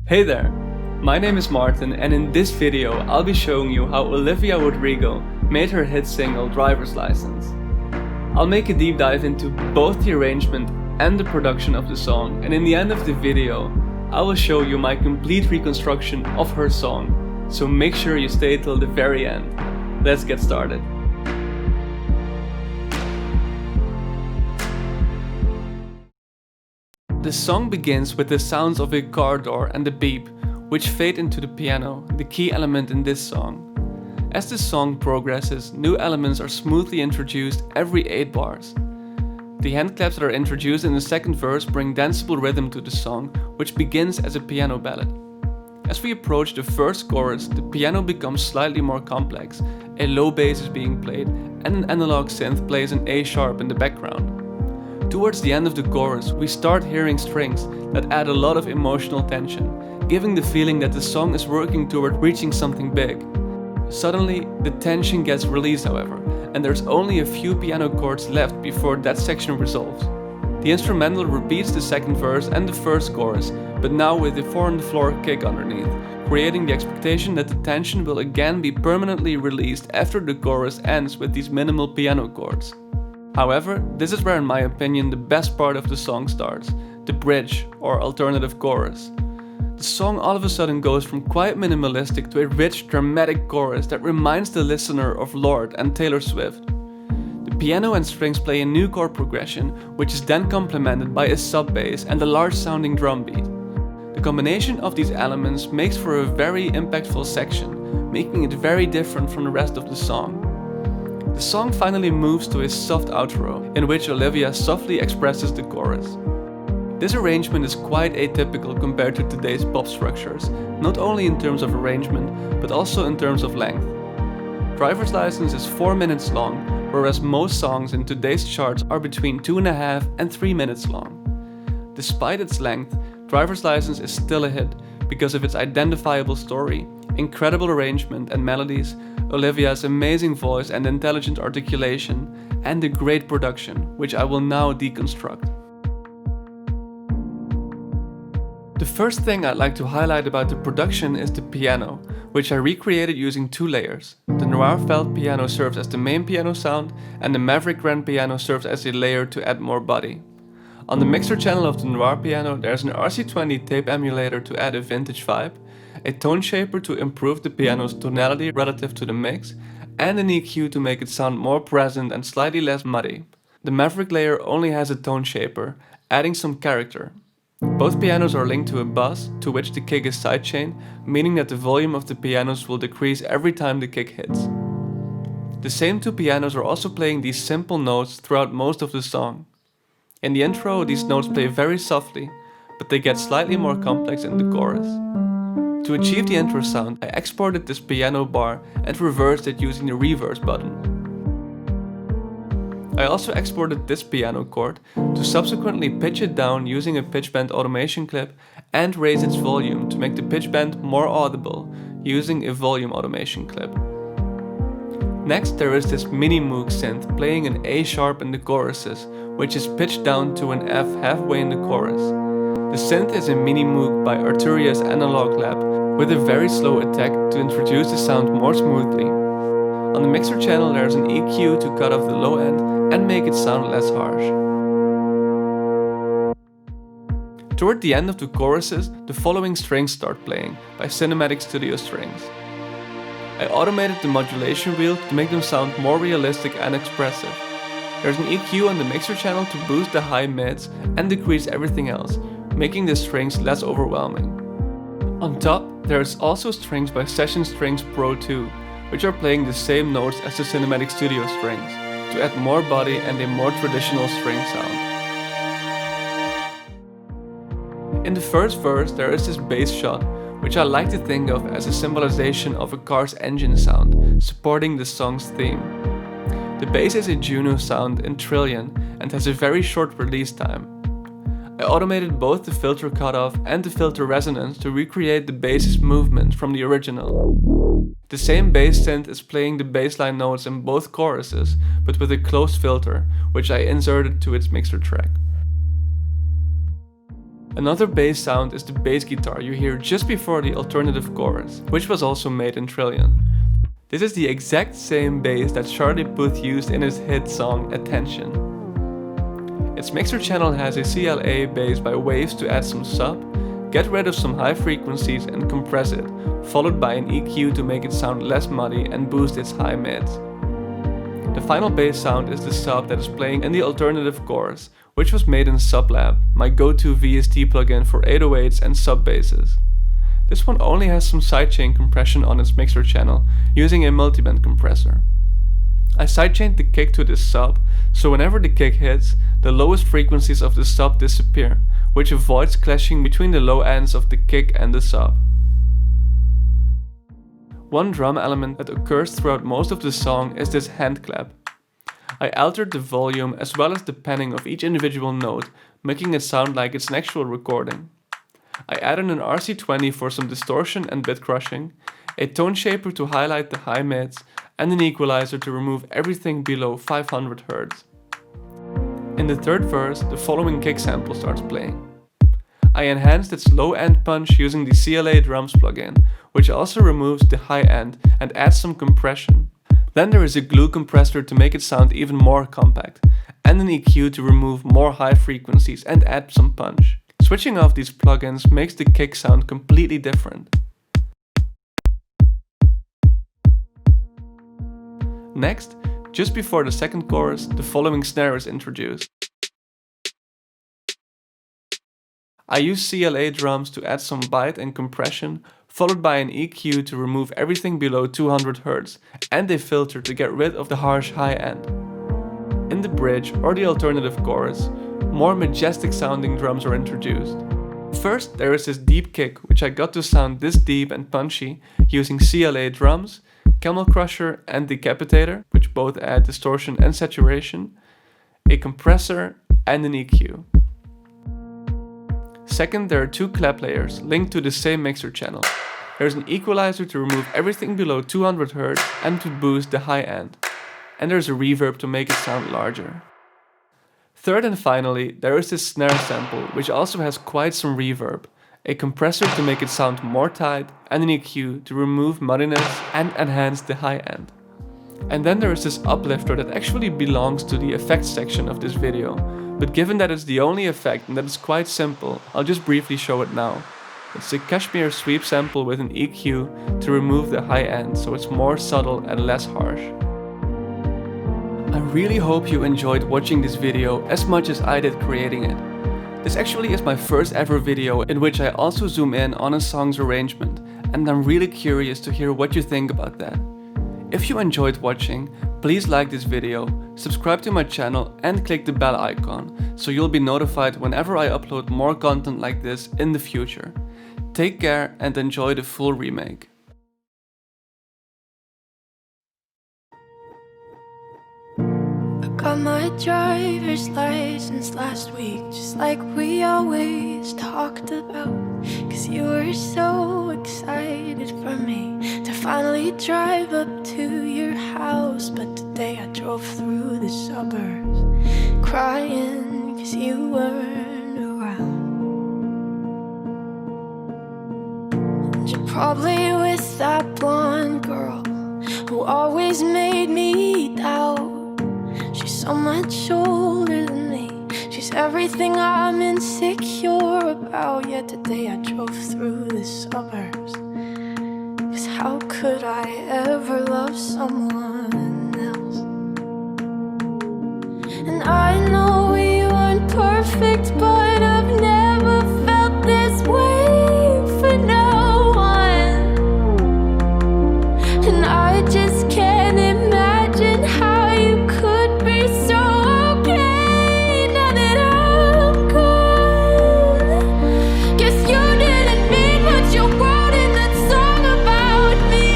Hey there! My name is Martin, and in this video I'll be showing you how Olivia Rodrigo made her hit single Driver's License. I'll make a deep dive into both the arrangement and the production of the song, and in the end of the video I will show you my complete reconstruction of her song, so make sure you stay till the very end. Let's get started. The song begins with the sounds of a car door and a beep, which fade into the piano, the key element in this song. As the song progresses, new elements are smoothly introduced every 8 bars. The hand claps that are introduced in the second verse bring danceable rhythm to the song, which begins as a piano ballad. As we approach the first chorus, the piano becomes slightly more complex, a low bass is being played, and an analog synth plays an A sharp in the background. Towards the end of the chorus, we start hearing strings that add a lot of emotional tension, giving the feeling that the song is working toward reaching something big. Suddenly, the tension gets released however, and there's only a few piano chords left before that section resolves. The instrumental repeats the second verse and the first chorus, but now with a 4-on-the-floor kick underneath, creating the expectation that the tension will again be permanently released after the chorus ends with these minimal piano chords. However, this is where in my opinion the best part of the song starts, the bridge or alternative chorus. The song all of a sudden goes from quite minimalistic to a rich, dramatic chorus that reminds the listener of Lorde and Taylor Swift. The piano and strings play a new chord progression, which is then complemented by a sub-bass and a large-sounding drum beat. The combination of these elements makes for a very impactful section, making it very different from the rest of the song. The song finally moves to a soft outro, in which Olivia softly expresses the chorus. This arrangement is quite atypical compared to today's pop structures, not only in terms of arrangement, but also in terms of length. Driver's License is 4 minutes long, whereas most songs in today's charts are between 2.5 and 3 minutes long. Despite its length, Driver's License is still a hit because of its identifiable story, incredible arrangement and melodies, Olivia's amazing voice and intelligent articulation, and a great production, which I will now deconstruct. The first thing I'd like to highlight about the production is the piano, which I recreated using 2 layers. The Noir felt piano serves as the main piano sound, and the Maverick grand piano serves as a layer to add more body. On the mixer channel of the Noir piano, there's an RC20 tape emulator to add a vintage vibe, a tone shaper to improve the piano's tonality relative to the mix, and an EQ to make it sound more present and slightly less muddy. The Maverick layer only has a tone shaper, adding some character. Both pianos are linked to a bus, to which the kick is sidechained, meaning that the volume of the pianos will decrease every time the kick hits. The same 2 pianos are also playing these simple notes throughout most of the song. In the intro, these notes play very softly, but they get slightly more complex in the chorus. To achieve the intro sound, I exported this piano bar and reversed it using the reverse button. I also exported this piano chord to subsequently pitch it down using a pitch bend automation clip and raise its volume to make the pitch bend more audible using a volume automation clip. Next, there is this mini Moog synth playing an A sharp in the choruses, which is pitched down to an F halfway in the chorus. The synth is a mini Moog by Arturia's Analog Lab with a very slow attack to introduce the sound more smoothly. On the mixer channel there's an EQ to cut off the low end and make it sound less harsh. Toward the end of the choruses, the following strings start playing by Cinematic Studio Strings. I automated the modulation wheel to make them sound more realistic and expressive. There's an EQ on the mixer channel to boost the high mids and decrease everything else, making the strings less overwhelming. On top, there is also strings by Session Strings Pro 2, which are playing the same notes as the Cinematic Studio strings, to add more body and a more traditional string sound. In the first verse there is this bass shot, which I like to think of as a symbolization of a car's engine sound, supporting the song's theme. The bass is a Juno sound in trillion and has a very short release time. I automated both the filter cutoff and the filter resonance to recreate the bass's movement from the original. The same bass synth is playing the bassline notes in both choruses, but with a closed filter, which I inserted to its mixer track. Another bass sound is the bass guitar you hear just before the alternative chorus, which was also made in Trillion. This is the exact same bass that Charlie Puth used in his hit song Attention. Its mixer channel has a CLA bass by Waves to add some sub, get rid of some high frequencies and compress it, followed by an EQ to make it sound less muddy and boost its high mids. The final bass sound is the sub that is playing in the alternative chorus, which was made in Sublab, my go-to VST plugin for 808s and sub basses. This one only has some sidechain compression on its mixer channel, using a multiband compressor. I sidechained the kick to this sub, so whenever the kick hits, the lowest frequencies of the sub disappear, which avoids clashing between the low ends of the kick and the sub. One drum element that occurs throughout most of the song is this hand clap. I altered the volume as well as the panning of each individual note, making it sound like it's an actual recording. I added an RC20 for some distortion and bit crushing, a tone shaper to highlight the high mids, and an equalizer to remove everything below 500 Hz. In the third verse, the following kick sample starts playing. I enhanced its low end punch using the CLA Drums plugin, which also removes the high end and adds some compression. Then there is a glue compressor to make it sound even more compact, and an EQ to remove more high frequencies and add some punch. Switching off these plugins makes the kick sound completely different. Next, just before the second chorus, the following snare is introduced. I use CLA drums to add some bite and compression, followed by an EQ to remove everything below 200 Hz, and a filter to get rid of the harsh high end. In the bridge or the alternative chorus, more majestic sounding drums are introduced. First, there is this deep kick, which I got to sound this deep and punchy using CLA drums, Camel Crusher and Decapitator, which both add distortion and saturation, a compressor, and an EQ. Second, there are two clap layers linked to the same mixer channel. There is an equalizer to remove everything below 200 Hz and to boost the high end. And there is a reverb to make it sound larger. Third and finally, there is this snare sample, which also has quite some reverb, a compressor to make it sound more tight, and an EQ to remove muddiness and enhance the high end. And then there is this uplifter that actually belongs to the effects section of this video, but given that it's the only effect and that it's quite simple, I'll just briefly show it now. It's a Kashmir sweep sample with an EQ to remove the high end, so it's more subtle and less harsh. I really hope you enjoyed watching this video as much as I did creating it. This actually is my first ever video in which I also zoom in on a song's arrangement, and I'm really curious to hear what you think about that. If you enjoyed watching, please like this video, subscribe to my channel and click the bell icon so you'll be notified whenever I upload more content like this in the future. Take care and enjoy the full remake. Got my driver's license last week, just like we always talked about. Cause you were so excited for me to finally drive up to your house. But today I drove through the suburbs crying cause you weren't around. And you're probably with that blonde girl who always made me doubt. She's so much older than me. She's everything I'm insecure about. Yet today I drove through the suburbs. Cause how could I ever love someone else? And I know we weren't perfect, but I've never felt this way for no one. And I just can't imagine how you could be so okay now that I'm gone. Guess you didn't mean what you wrote in that song about me.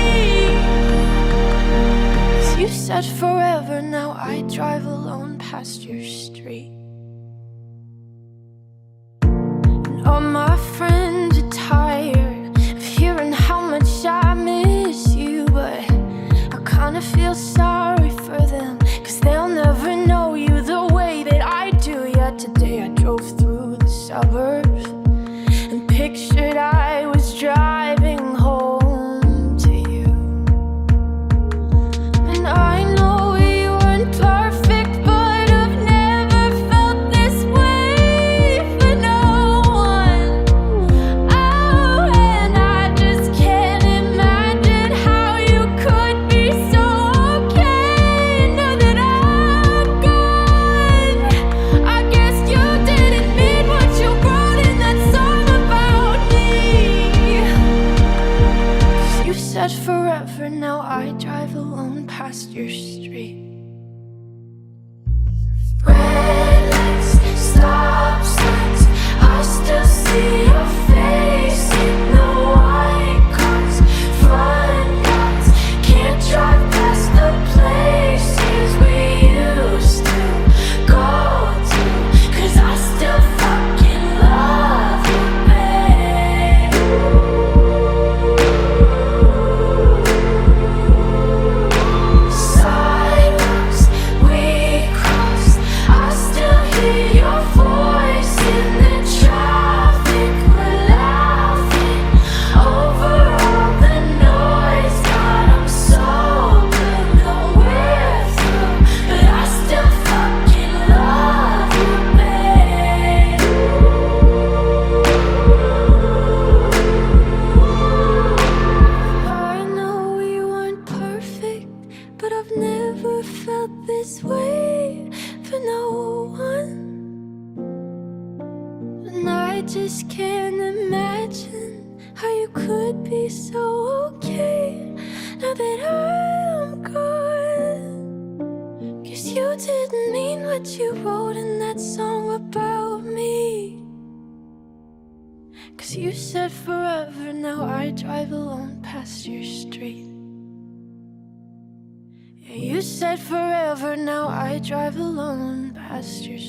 forever, now I drive alone past your street. Red lights, stop signs, I still see your face in the white cars, front yards, can't drive past the places we used to go to, 'cause I still fucking love you, babe. Sidewalks we crossed, I still hear your voice in the traffic. We're laughing over all the noise. God, I'm so good that we're through, but I still fucking love you, babe. I know we weren't perfect, but I've never felt this way for no one. And I just can't imagine how you could be so okay now that I'm gone. 'Cause you didn't mean what you wrote in that song about me. 'Cause you said forever, now I drive alone past your street. Yeah, you said forever, now I drive alone past your